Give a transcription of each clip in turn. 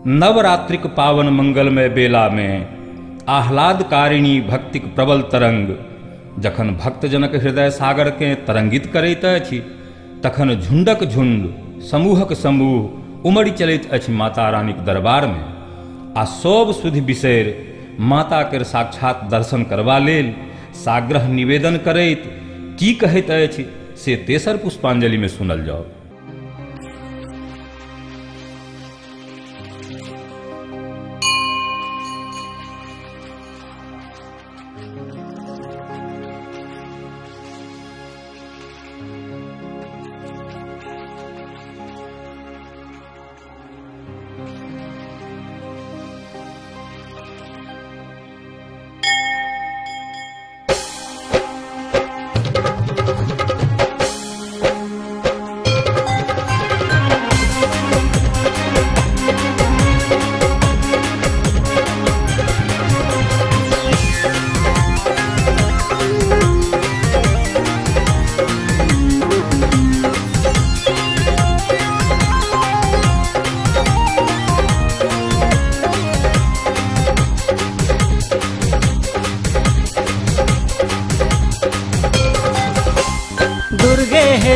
नवरात्रिक पावन मंगलमय बेला में आह्लादकारिणी भक्तिक प्रबल तरंग जखन भक्तजनक हृदय सागर के तरंगित करैत अछि, तखन झुंडक झुंड समूहक समूह उमड़ि चलैत अछि माता रानीक दरबार में आ सब सुधि बिसैर माता के साक्षात दर्शन करबा लेल साग्रह निवेदन करैत की कहैत अछि से तेसर पुष्पांजलि में सुनल जाओ।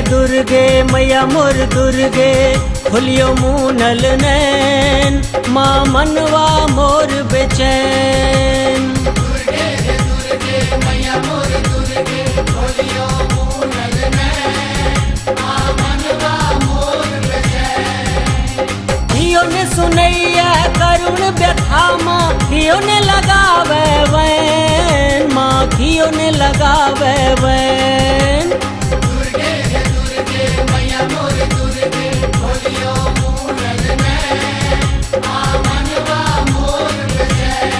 दुर्गे मैया मोर दुर्गे खुलियो मुनल नैन, माँ मनवा मोर बेचैन। दुर्गे मैया मोर दुर्गे खुलियो मुनल नैन, माँ मनवा मोर बेचैन। हियो ने सुनैया करुण व्यथा माँ, हियो ने लगावे वैन, माँ हियो ने लगावे वैन। मोर दुर्गे खोलियो मुनल नैन, माँ मनवा मोर बेचैन।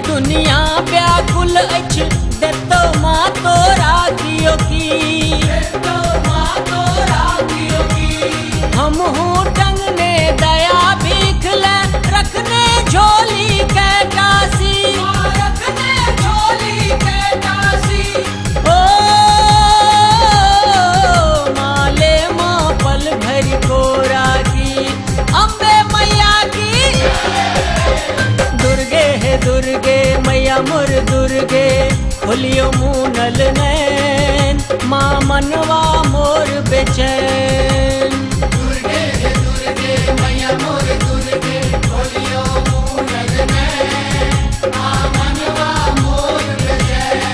दुनिया व्याकुल अछि, देतो माँ तोरा दियो की, देतो माँ तोरा दियो की। हमहू टंगने दया भीख ले, रखने झोली के काशी, रखने झोली के काशी। ओ माले माँ पल भरी को राखी, अम्बे मैया की। दुर्गे मैया मोर दुर्गे खुलियो मुनल नैन, माँ मनवा मोर बेचैन। दुर्गे मैया मोर दुर्गे खुलियो मुनल नैन, माँ मनवा मोर बेचैन।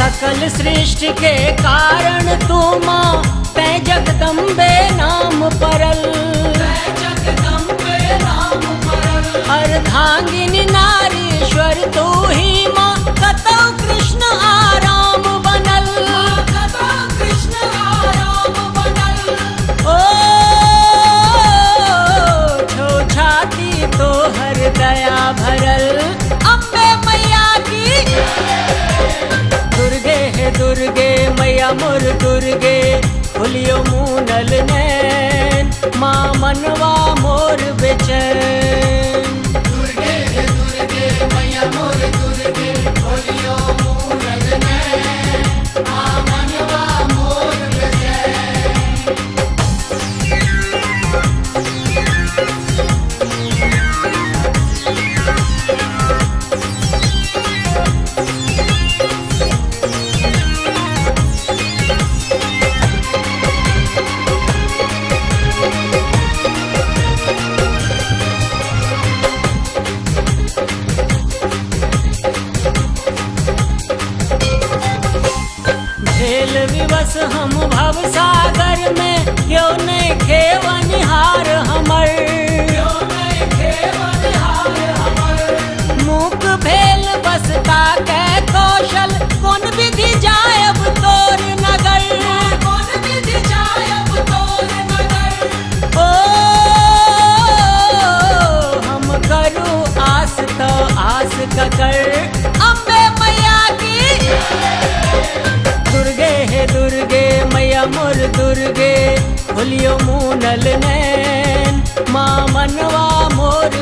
सकल सृष्टि के कारण तू माँ, तै जगदम्बे नाम परल, जगदम्बे नाम परल। अर्धांगिनी नारीश्वर तू ही माँ, कतौ कृष्ण आराम बनल, कतौ कृष्ण आराम बनल। ओ छो छाती तो हर दया भरल, अम्बे मैया की। दुर्गे मैया मोर दुर्गे खुलियो मुनल नैन, माँ मनवा मोर बेचैन। दुर्गे मैया मोर दुर्गे खुलियो मुनल नैन, माँ मनवा मोर बेचैन। बस हम भवसागर में क्यों नहीं खेवनिहार हमर मुख भेल बस ताके कौशल कौन विधि जायब तोर नगर ओ हम करू आस तो आस ककर अम्बे मैया की दुर्गे हे दुर्गे मैया मोर दुर्गे खोलियो मुनल नैन माँ मनवा मोर